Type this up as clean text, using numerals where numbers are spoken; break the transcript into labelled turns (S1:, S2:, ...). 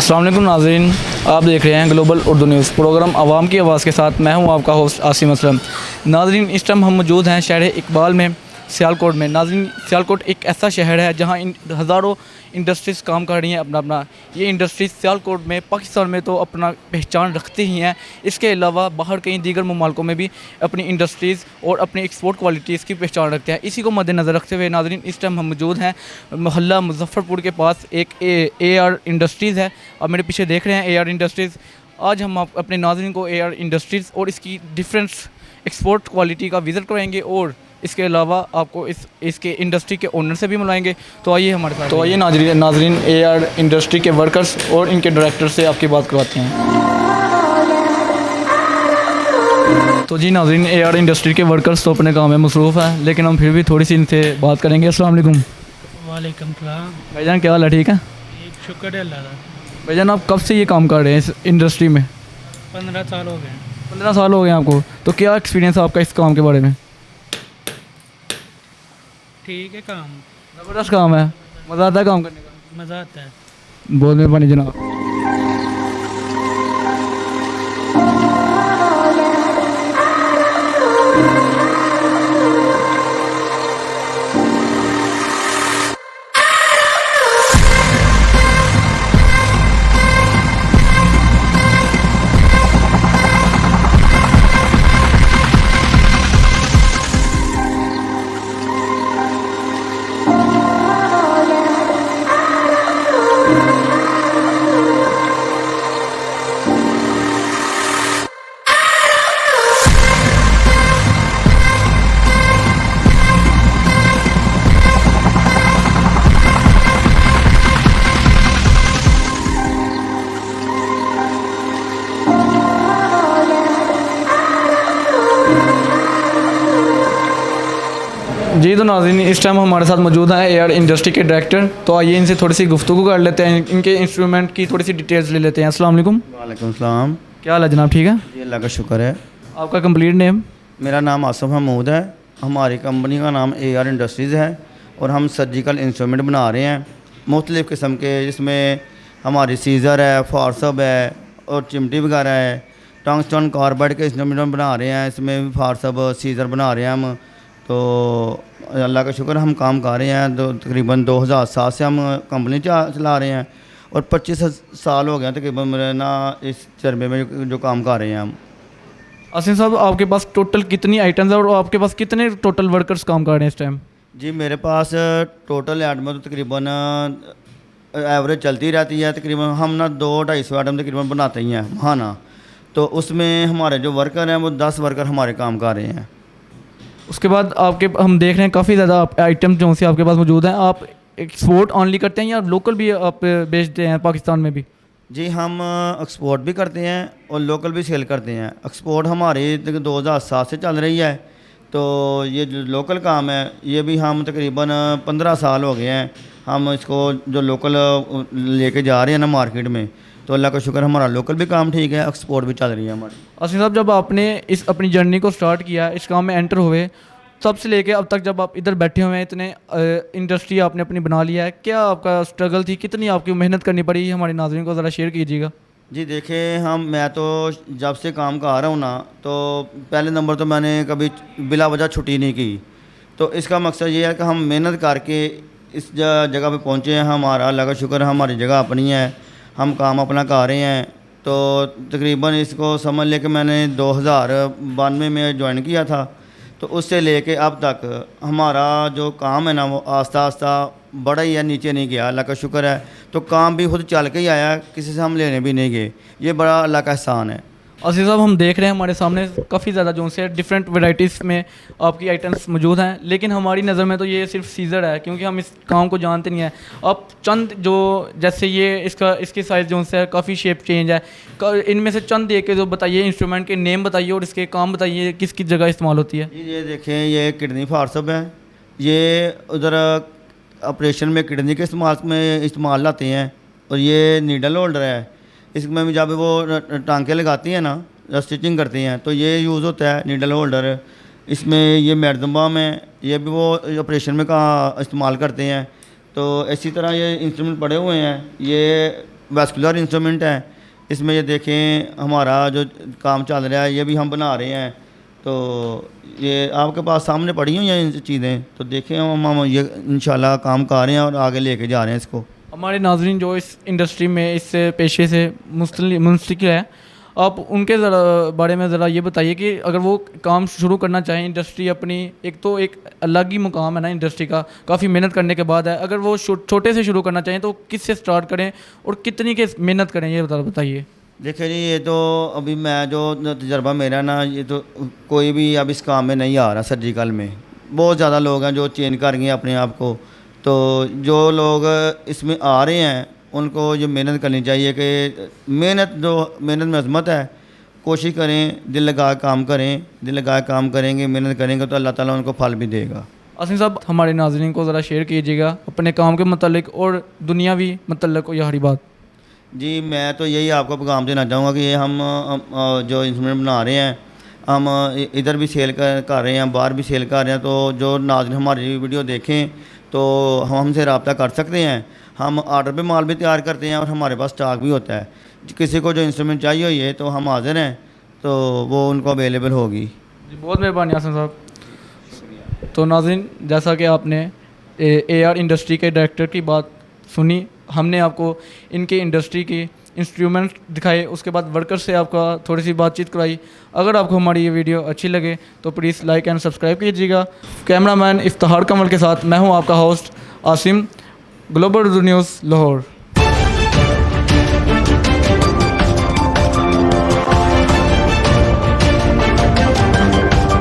S1: अस्सलाम वालेकुम नाज़रीन, आप देख रहे हैं ग्लोबल उर्दू न्यूज़ प्रोग्राम आवाम की आवाज़ के साथ। मैं हूं आपका होस्ट आसिम असलम। नाज़रीन, इस टाइम हम मौजूद हैं शहर इकबाल में, सियालकोट में। नाज़रीन, सियालकोट एक ऐसा शहर है जहां हज़ारों इंडस्ट्रीज़ काम कर रही हैं अपना। ये इंडस्ट्रीज़ सियालकोट में, पाकिस्तान में तो अपना पहचान रखते ही हैं। इसके अलावा बाहर कई दीगर ममालिकों में भी अपनी इंडस्ट्रीज़ और अपनी एक्सपोर्ट क्वालिटीज़ की पहचान रखते हैं। इसी को मद्देनज़र रखते हुए नाज़रीन, इस टाइम हम मौजूद हैं मोहल्ला मुज़फ़्फ़रपुर के पास। एक AR इंडस्ट्रीज़ है, आप मेरे पीछे देख रहे हैं AR इंडस्ट्रीज़। आज हम अपने नाज़रीन को AR इंडस्ट्रीज़ और इसकी डिफरेंट एक्सपोर्ट क्वालिटी का विज़िट कराएंगे और इसके अलावा आपको इसके इंडस्ट्री के ओनर से भी मिलाएंगे। तो आइए हमारे साथ। तो आइए नाज़रीन AR इंडस्ट्री के वर्कर्स और इनके डायरेक्टर से आपकी बात करवाते हैं। तो जी नाज़रीन, AR इंडस्ट्री के वर्कर्स तो अपने काम में मसरूफ़ हैं, लेकिन हम फिर भी थोड़ी सी इनसे बात करेंगे। अस्सलाम वालेकुम।
S2: वालेकुम सलाम।
S1: भाईजान, क्या हाल है? ठीक है
S2: शुक्र है अल्लाह का।
S1: भाईजान, आप कब से ये काम कर रहे हैं इस इंडस्ट्री में?
S2: 15 साल हो गए।
S1: 15 साल हो गए आपको। तो क्या एक्सपीरियंस है आपका इस काम के बारे में?
S2: ठीक है, काम
S1: ज़बरदस्त काम है, मज़ा आता है काम करने का?
S2: मज़ा आता है।
S1: बहुत मेहरबानी जनाब। जी तो नाज़रीन, इस टाइम हमारे साथ मौजूद हैं AR इंडस्ट्री के डायरेक्टर। तो आइए इनसे थोड़ी सी गुफ्तगू कर लेते हैं, इनके इंस्ट्रूमेंट की थोड़ी सी डिटेल्स ले लेते हैं। अस्सलाम वालेकुम।
S3: वालेकुम सलाम।
S1: क्या हाल है जनाब? ठीक है।
S3: जी अल्लाह का शुक्र है।
S1: आपका कंप्लीट नेम?
S3: मेरा नाम आसिफ महमूद है। हमारी कंपनी का नाम AR इंडस्ट्रीज़ है और हम सर्जिकल इंस्ट्रूमेंट बना रहे हैं मुख्तलिफ़ किस्म के, जिसमें हमारी सीज़र है, फारसब है और चिमटी वगैरह है। टंगस्टन कार्बाइड के इंस्ट्रूमेंट बना रहे हैं, इसमें फारसब सीज़र बना रहे हैं हम। तो अल्लाह का शुक्र, हम काम कर रहे हैं। तकरीबन 2007 से हम कंपनी चला रहे हैं और 25 साल हो गए हैं तकरीबन मेरे ना इस चरबे में जो काम कर रहे हैं हम।
S1: आसिम साहब, आपके पास टोटल कितनी आइटम्स है और आपके पास कितने टोटल वर्कर्स काम कर रहे हैं इस टाइम?
S3: जी मेरे पास टोटल आइटम तो तकरीबन एवरेज चलती रहती है। तकरीबन हम ना 200-250 आइटम तकरीबन बनाते ही हैं हाँ ना। तो उसमें हमारे जो वर्कर हैं वो 10 वर्कर हमारे काम कर रहे हैं।
S1: उसके बाद आपके हम देख रहे हैं काफ़ी ज़्यादा आइटम जो से आपके पास मौजूद हैं। आप एक्सपोर्ट ऑनली करते हैं या लोकल भी आप बेचते हैं पाकिस्तान में भी?
S3: जी हम एक्सपोर्ट भी करते हैं और लोकल भी सेल करते हैं। एक्सपोर्ट हमारी 2007 से चल रही है। तो ये जो लोकल काम है ये भी हम तकरीबन 15 साल हो गए हैं हम इसको जो लोकल लेके जा रहे हैं ना मार्केट में। तो अल्लाह का शुक्र, हमारा लोकल भी काम ठीक है, एक्सपोर्ट भी चल रही है हमारी।
S1: आसिफ साहब, जब आपने इस अपनी जर्नी को स्टार्ट किया, इस काम में एंटर हुए, तब से लेके अब तक जब आप इधर बैठे हुए हैं, इतने इंडस्ट्री आपने अपनी बना लिया है, क्या आपका स्ट्रगल थी, कितनी आपकी मेहनत करनी पड़ी, हमारे नाज़रीन को ज़रा शेयर कीजिएगा।
S3: जी देखिए, मैं तो जब से काम कर रहा हूँ ना, तो पहले नंबर तो मैंने कभी बिला वजह छुट्टी नहीं की। तो इसका मकसद ये है कि हम मेहनत करके इस जगह पे पहुँचे हैं। हमारा अल्लाह का शुक्र, हमारी जगह अपनी है, हम काम अपना कर रहे हैं। तो तकरीबन इसको समझ ले कि मैंने 2092 में ज्वाइन किया था। तो उससे लेके अब तक हमारा जो काम है ना वो आस्ता आस्ता बड़ा ही है, नीचे नहीं गया, अल्लाह का शुक्र है। तो काम भी खुद चल के ही आया, किसी से हम लेने भी नहीं गए। ये बड़ा अल्लाह का एहसान है।
S1: आसिफ साहब, हम देख रहे हैं हमारे सामने काफ़ी ज़्यादा जो से डिफरेंट वैरायटीज़ में आपकी आइटम्स मौजूद हैं, लेकिन हमारी नज़र में तो ये सिर्फ सीज़र है, क्योंकि हम इस काम को जानते नहीं हैं। आप चंद जो जैसे ये इसकी साइज़ जो से काफ़ी शेप चेंज है, इनमें से चंद एक के जो बताइए, इंस्ट्रूमेंट के नेम बताइए और इसके काम बताइए, किस किस जगह इस्तेमाल होती है।
S3: ये देखें, ये किडनी फारसब है। ये उधर ऑपरेशन में किडनी के इस्तेमाल लाते हैं। और ये नीडल होल्डर है, इसमें भी जब वो टांके लगाती हैं ना, स्टिचिंग करती हैं, तो ये यूज़ होता है नीडल होल्डर। इसमें ये मैडदम्बा है, ये भी वो ऑपरेशन में का इस्तेमाल करते हैं। तो इसी तरह ये इंस्ट्रूमेंट पड़े हुए हैं। ये वैस्कुलर इंस्ट्रूमेंट है। इसमें ये देखें हमारा जो काम चल रहा है ये भी हम बना रहे हैं। तो ये आपके पास सामने पड़ी हुई हैं चीज़ें, तो देखें हम ये इंशाल्लाह काम कर रहे हैं और आगे लेके जा रहे हैं इसको।
S1: हमारे नाजरीन जो इस इंडस्ट्री में इस पेशे से मुंसलिक है, आप उनके ज़रा बारे में ज़रा ये बताइए कि अगर वो काम शुरू करना चाहें इंडस्ट्री अपनी, एक तो एक अलग ही मुकाम है ना इंडस्ट्री का, काफ़ी मेहनत करने के बाद है, अगर वो छोटे से शुरू करना चाहें तो किससे स्टार्ट करें और कितनी के मेहनत करें, ये बताइए।
S3: देखिए जी, ये तो अभी मैं जो तजर्बा मेरा ना, ये तो कोई भी अब इस काम में नहीं आ रहा। सर्जिकल में बहुत ज़्यादा लोग हैं जो चेंज कर गए अपने आप को। तो जो लोग इसमें आ रहे हैं उनको जो मेहनत करनी चाहिए कि मेहनत में अजमत है। कोशिश करें, दिल लगा काम करें, दिल लगा काम करेंगे, मेहनत करेंगे तो अल्लाह ताला उनको फल भी देगा।
S1: आसिम साहब, हमारे नाजरीन को ज़रा शेयर कीजिएगा अपने काम के मतलब और दुनियावी मतलब यही बात।
S3: जी, मैं तो यही आपको पैगाम देना चाहूँगा कि ये हम जो इंस्ट्रूमेंट बना रहे हैं, हम इधर भी सेल कर रहे हैं, बाहर भी सेल कर रहे हैं। तो जो नाज़रीन हमारी वीडियो देखें तो हम हमसे रब्ता कर सकते हैं। हम आर्डर पे माल भी तैयार करते हैं और हमारे पास स्टॉक भी होता है। किसी को जो इंस्ट्रूमेंट चाहिए हुई है तो हम हाजिर हैं, तो वो उनको अवेलेबल होगी।
S1: जी, बहुत मेहरबानी आसिम साहब। तो नाज़रीन, जैसा कि आपने AR इंडस्ट्री के डायरेक्टर की बात सुनी, हमने आपको इनके इंडस्ट्री की इंस्ट्रूमेंट दिखाए, उसके बाद वर्कर से आपका थोड़ी सी बातचीत कराई। अगर आपको हमारी ये वीडियो अच्छी लगे तो प्लीज़ लाइक एंड सब्सक्राइब कीजिएगा। कैमरामैन इफ्तिखार कमल के साथ मैं हूँ आपका host Asim, global Urdu news Lahore.